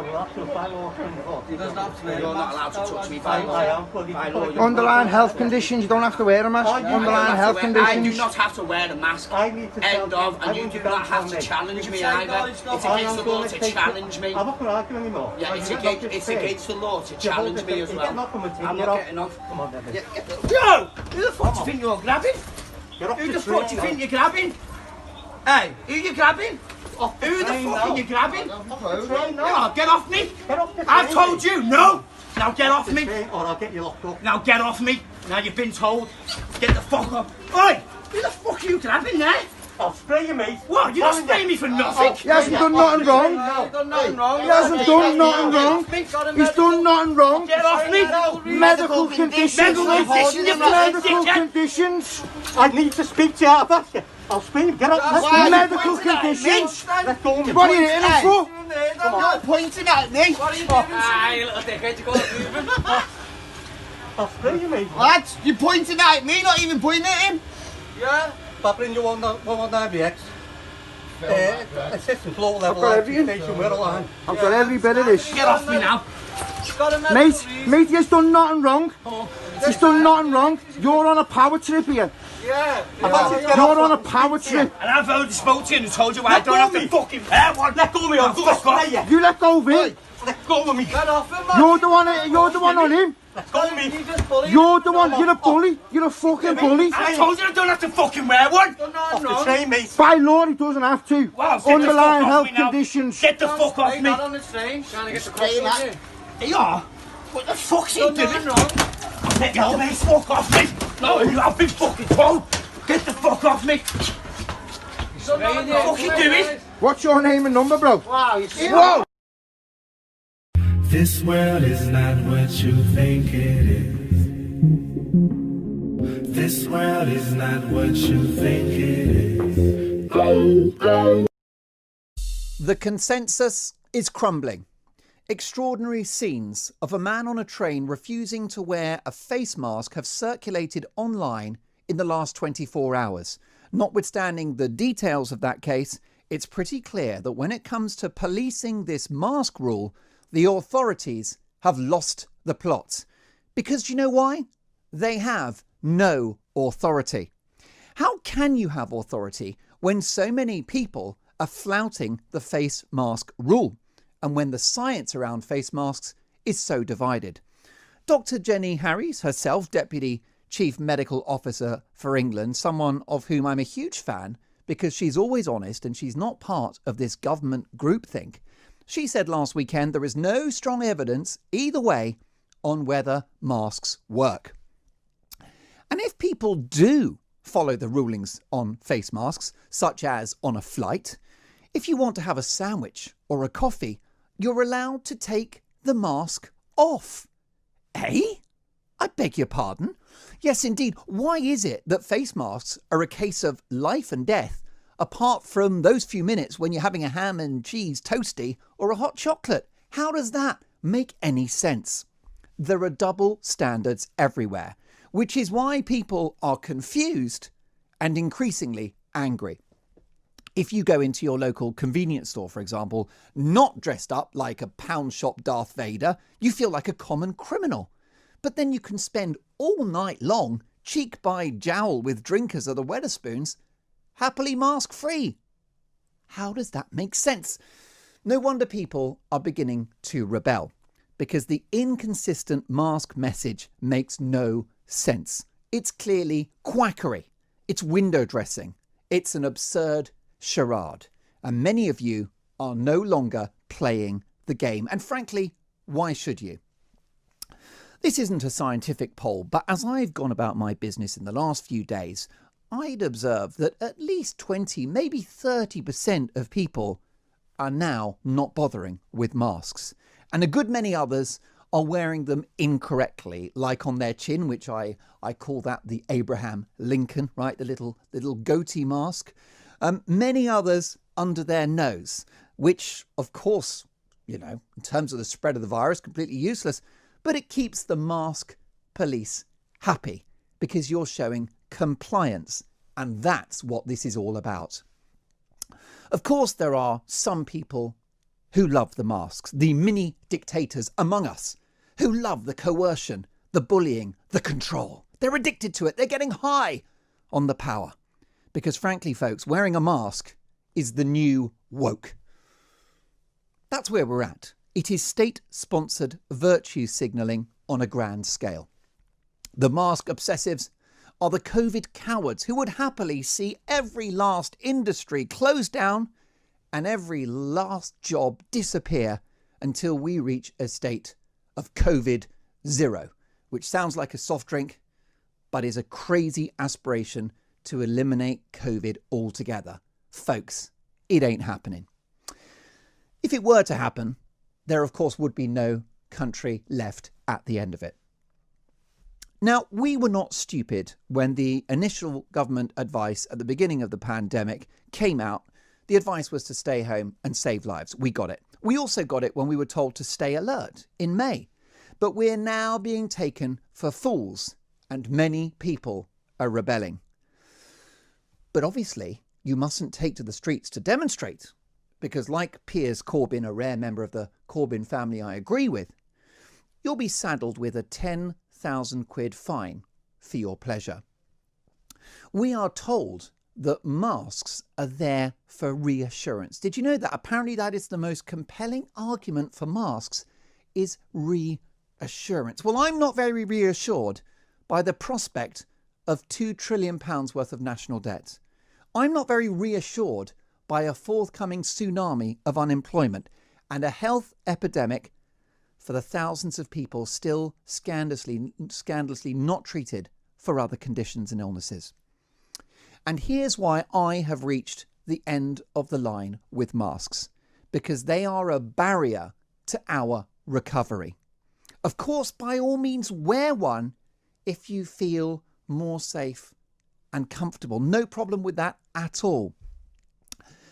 You're not allowed to touch me by law. Underlying health conditions, you don't have to wear a mask. Underlying health I conditions. do not have to wear a mask. End of. And you do not have to challenge me either. It's against the law to challenge me. I'm not going to argue anymore. Yeah, it's against the law to challenge me as well. I'm not getting off. Come on, then. Yo! Who the fuck do you think you're grabbing? Who the fuck do you think you're grabbing? Hey, who you grabbing? Who the fuck are you grabbing? No, get off me! I've told you, no! Now get off me! Or I'll get you locked up. Now get off me! Now you've been told. Get the fuck up. Oi! Who the fuck are you grabbing there? I'll spray you, mate. What? You're not spraying me for nothing? He hasn't done nothing wrong. He hasn't done nothing wrong. He's done nothing wrong. Get off me! Medical conditions. Medical conditions. I need to speak to you. I'll spray you. Get up. Medical conditions. Let go of me. What are you hitting him for? You're pointing at me. What are you doing? Ah, you little dickhead, you can't move him. I'll spray you, mate. Lads, you're pointing at me, not even pointing at him. Yeah. Babbling you on IBX. Assistant low level. I've got everything. I've got every bit of this. Get off me now. Mate, he's done nothing wrong. He's done nothing wrong. You're on a power trip here. Yeah. You're on a power trip. And I've already spoke to you and told you why I don't have to fucking... Let go of me. I'll fuck off. You let go of him. Let go of me. Get off him, man. You're the one on him. Let go of me. You're the one, you're a bully. You're a fucking bully. I told you I don't have to fucking wear one. Off the train, mate. By law, he doesn't have to. Wow, get the Underlying fuck off health me now. conditions. Get the fuck off me. Not on the train. Trying to get the cross on you. Yeah. What the fuck's he doing? Let go, mate. Fuck off me. No, I've been fucking told. Get the fuck off me. What the fuck you doing? What's your name and number, bro? Wow, you see Whoa! This world is not what you think it is. This world is not what you think it is. The consensus is crumbling. Extraordinary scenes of a man on a train refusing to wear a face mask have circulated online in the last 24 hours. Notwithstanding the details of that case, it's pretty clear that when it comes to policing this mask rule, the authorities have lost the plot. Because do you know why? They have no authority. How can you have authority when so many people are flouting the face mask rule, and when the science around face masks is so divided? Dr. Jenny Harries, herself Deputy Chief Medical Officer for England, someone of whom I'm a huge fan because she's always honest and she's not part of this government groupthink. She said last weekend there is no strong evidence either way on whether masks work. And if people do follow the rulings on face masks, such as on a flight, if you want to have a sandwich or a coffee, you're allowed to take the mask off. Eh? I beg your pardon? Yes, indeed. Why is it that face masks are a case of life and death, apart from those few minutes when you're having a ham and cheese toastie or a hot chocolate? How does that make any sense? There are double standards everywhere, which is why people are confused and increasingly angry. If you go into your local convenience store, for example, not dressed up like a pound shop Darth Vader, you feel like a common criminal. But then you can spend all night long, cheek by jowl with drinkers of the Wetherspoons, happily mask free. How does that make sense? No wonder people are beginning to rebel, because the inconsistent mask message makes no sense. It's clearly quackery. It's window dressing. It's an absurd charade. And many of you are no longer playing the game. And frankly, why should you? This isn't a scientific poll, but as I've gone about my business in the last few days, I'd observed that at least 20, maybe 30% of people are now not bothering with masks. And a good many others are wearing them incorrectly, like on their chin, which I call that the Abraham Lincoln, right? The little goatee mask. Many others under their nose, which, of course, you know, in terms of the spread of the virus, completely useless. But it keeps the mask police happy because you're showing compliance. And that's what this is all about. Of course, there are some people who love the masks, the mini dictators among us who love the coercion, the bullying, the control. They're addicted to it. They're getting high on the power. Because frankly, folks, wearing a mask is the new woke. That's where we're at. It is state-sponsored virtue signalling on a grand scale. The mask obsessives are the COVID cowards who would happily see every last industry close down and every last job disappear until we reach a state of COVID zero, which sounds like a soft drink, but is a crazy aspiration to eliminate COVID altogether. Folks, it ain't happening. If it were to happen, there of course would be no country left at the end of it. Now, we were not stupid when the initial government advice at the beginning of the pandemic came out. The advice was to stay home and save lives. We got it. We also got it when we were told to stay alert in May. But we're now being taken for fools, and many people are rebelling. But obviously, you mustn't take to the streets to demonstrate, because like Piers Corbyn, a rare member of the Corbyn family I agree with, you'll be saddled with a 10,000 quid fine for your pleasure. We are told that masks are there for reassurance. Did you know that? Apparently that is the most compelling argument for masks is reassurance. Well, I'm not very reassured by the prospect of £2 trillion worth of national debt. I'm not very reassured by a forthcoming tsunami of unemployment and a health epidemic for the thousands of people still scandalously not treated for other conditions and illnesses. And here's why I have reached the end of the line with masks, because they are a barrier to our recovery. Of course, by all means, wear one if you feel more safe and comfortable. No problem with that at all.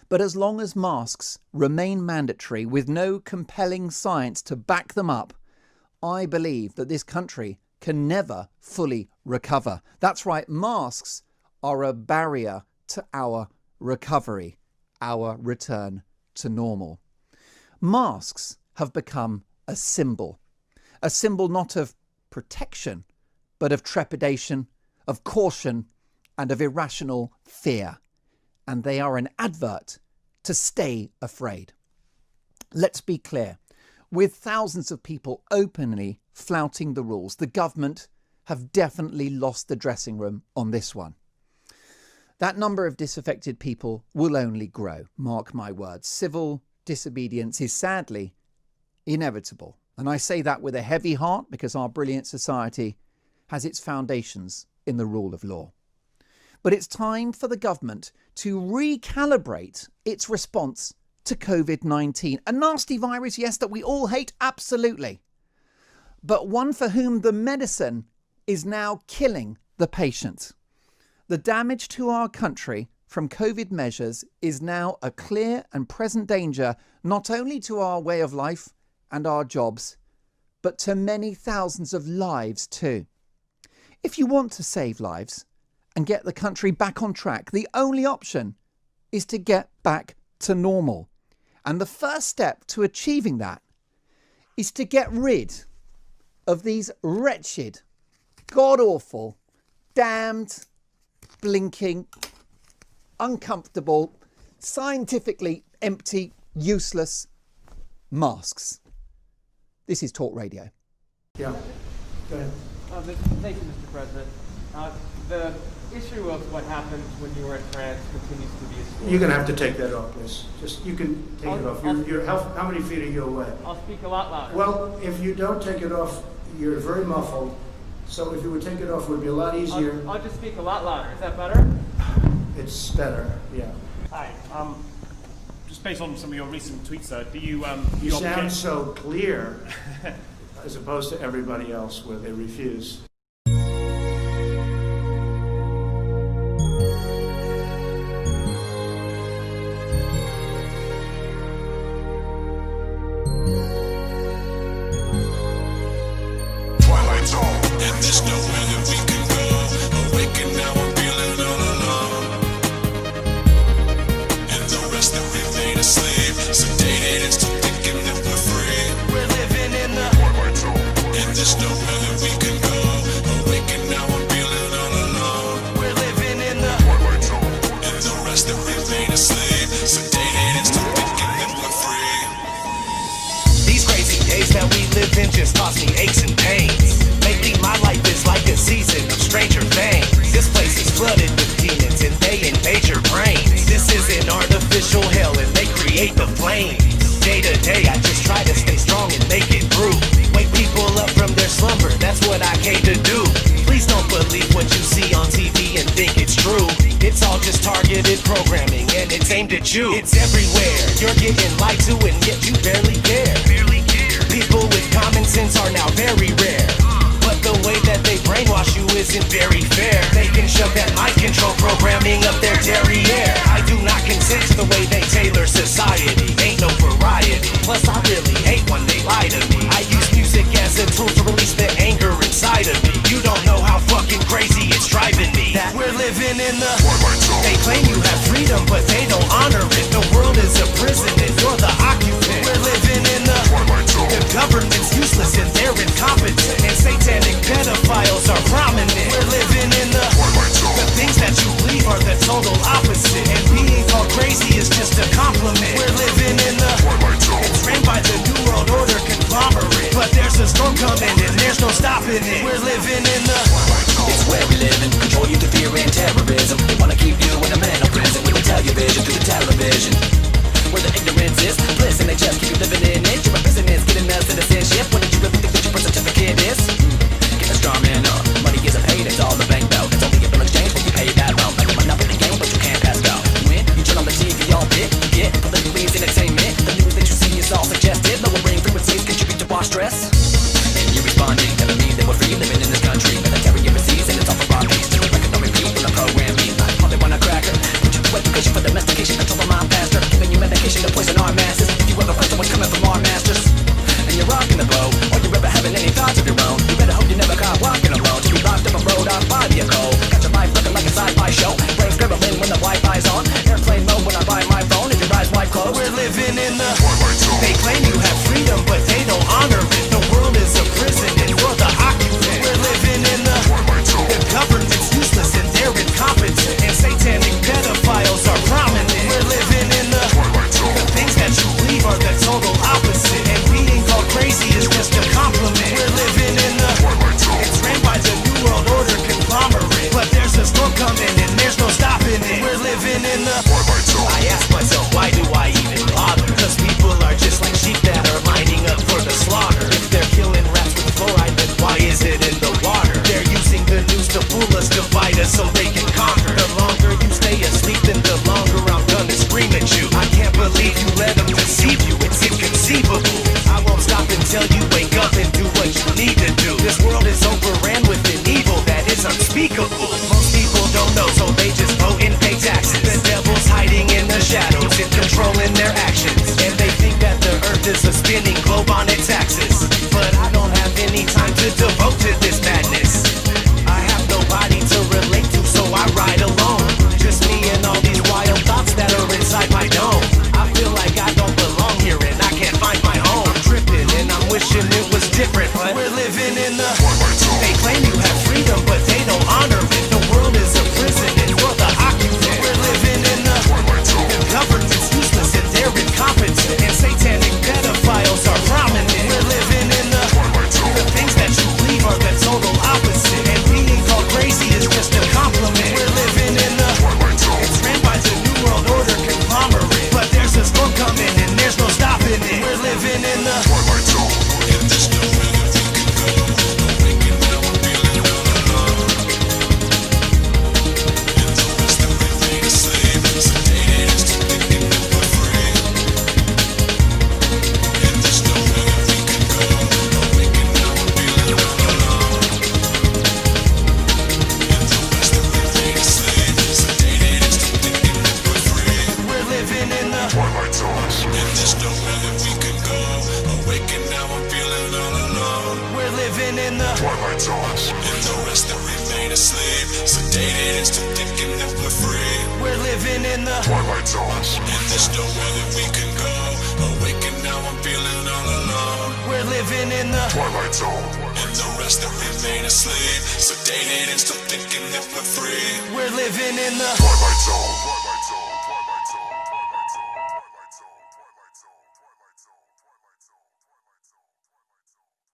But as long as masks remain mandatory with no compelling science to back them up, I believe that this country can never fully recover. That's right, masks are a barrier to our recovery, our return to normal. Masks have become a symbol not of protection, but of trepidation, of caution, and of irrational fear. And they are an advert to stay afraid. Let's be clear. With thousands of people openly flouting the rules, the government have definitely lost the dressing room on this one. That number of disaffected people will only grow, mark my words. Civil disobedience is sadly inevitable. And I say that with a heavy heart because our brilliant society has its foundations in the rule of law. But it's time for the government to recalibrate its response to COVID-19. A nasty virus, yes, that we all hate, absolutely. But one for whom the medicine is now killing the patient. The damage to our country from COVID measures is now a clear and present danger, not only to our way of life and our jobs, but to many thousands of lives too. If you want to save lives and get the country back on track, the only option is to get back to normal. And the first step to achieving that is to get rid of these wretched, god-awful, damned, blinking, uncomfortable, scientifically empty, useless masks. This is Talk Radio. Yeah, go ahead. Thank you, Mr. President. The issue of what happened when you were in France continues to be a story. You're going to have to take that off, please. You can take it off. How many feet are you away? I'll speak a lot louder. Well, if you don't take it off, you're very muffled. So if you would take it off, it would be a lot easier. I'll just speak a lot louder. Is that better? It's better, yeah. Hi. Just based on some of your recent tweets, sir, do you... You sound so clear, as opposed to everybody else where they refuse. Twilight's on, and there's nowhere that we can go. Awaken now, I'm feeling all alone. And the rest that remain asleep, sedated and still thinking. there's nowhere that we can go. Awaken now, I'm feeling all alone. We're living in the And the rest that remain asleep, sedated and still thinking that we're free. These crazy days that we live in just cause me aches and pains. Lately my life is like a season of Stranger Things. This place is flooded with demons and they invade your brains. This is an artificial hell and they create the flames. Day to day I just try to stay strong and make it through. Wake people up from their slumber, that's what I came to do. Please don't believe what you see on TV and think it's true. It's all just targeted programming and it's aimed at you. It's everywhere, you're getting lied to and yet you barely care. People with common sense are now very rare. But the way that they brainwash you isn't very fair. They can shove that mind control programming up their derriere. I do not consent to the way they tailor society. Ain't no variety. Plus I really hate when they lie to me. I use music as a tool to release the anger inside of me. You don't know how fucking crazy it's driving me. That we're living in the They claim you have freedom but they don't honor it. The world is a prison and you're the occupant. We're living in the government's useless and they're incompetent. And satanic pedophiles are prominent. We're living in the things that you believe are the total opposite. And being called crazy is just a compliment. We're living in the It's ran by the New World Order conglomerate. But there's a storm coming and there's no stopping it. We're living in the It's where we live in, control you through fear and terrorism. They wanna keep you in a mental prison when they tell your vision through the television. Where the ignorance is bliss and they just keep you living in it. You're a business, getting us citizenship. What did you really think that your birth certificate is? Get a strong man up, money isn't paid, it's all the bank bill. It's only a bill exchange when you pay that round. Like a monopoly game, but you can't pass go. When you turn on the TV, all bit, you get politically entertainment. The news that you see is all suggested. Lowering frequencies contribute to our stress. And you're responding, telling me that we're free living in this country. Military overseas and it's all for our peace. Just record on repeat when the program me. All they want a cracker. Put you through education for domestication, control of my pastor. Giving you medication to poison our masses. If you ever question what's coming from our masters, and you're rocking the boat, or you're ever having any thoughts of your own, you better hope you never caught walking alone. To be locked up a road off by the cold. Got your life looking like a sci-fi show. Brain scribbling when the Wi-Fi's on. Airplane mode when I buy my phone. If your eyes wide closed, we're living in the They claim you have freedom, but they don't honor it. The world is a prison and you're the occupant. We're living in the government's useless and they're incompetent. And satanic pedophiles are prominent. We're living in the things that you believe are the total opposite. And being called crazy is just a compliment. We're living in the It's ran by the New World Order conglomerate. But there's a storm coming and there's no stopping it. We're living in the I ask myself, why do I even bother? Cause people are just like sheep that are lining up for the slaughter. If they're killing rats with fluoride, then why is it in the water? They're using the news to fool us, divide us so they can conquer. The longer you stay asleep, then the longer I'm gonna scream at you. I can't believe you let them deceive you, it's inconceivable. I won't stop until you wake up and do what you need to do. This world is overran with an evil that is unspeakable. Most people don't know, so they just vote and pay taxes. The devil's hiding in the shadows and controlling their actions. And they think that the earth is a spinning globe on its axis. But I don't have any time to devote to this madness. I have nobody to relate to, so I ride alone. Just me and all these wild thoughts that are inside my dome. I feel like I don't belong here and I can't find my home. I'm tripping and I'm wishing it was different, but we're living in the They claim you have freedom, but they don't honor it. The world is a prison and you're the occupant. We're living in the government's useless and they're incompetent. And satanic pedophiles are prominent. We're living in the things that you believe are the total opposite. And being called crazy is just a compliment. We're living in the It's ran by the New World Order conglomerate. But there's a storm coming and there's no stopping it. We're living in the And there's nowhere that we can go. Awaken now, I'm feeling all alone. And the rest that remain asleep, sedated and still thinking that we're free. And there's nowhere that we can go. Awaken now, I'm feeling all alone. And the rest that remain asleep, sedated and still thinking that we're free. We're living in the And there's nowhere that we can go. Awaken now, I'm feeling all alone. We're living in the And the rest that remain asleep, sedated and still thinking that we're free. We're living in the And there's nowhere that we can go. Awaken now, I'm feeling all alone. We're living in the Twilight Zone. And the rest that remain asleep, sedated and still thinking if we're free. We're living in the Twilight Zone.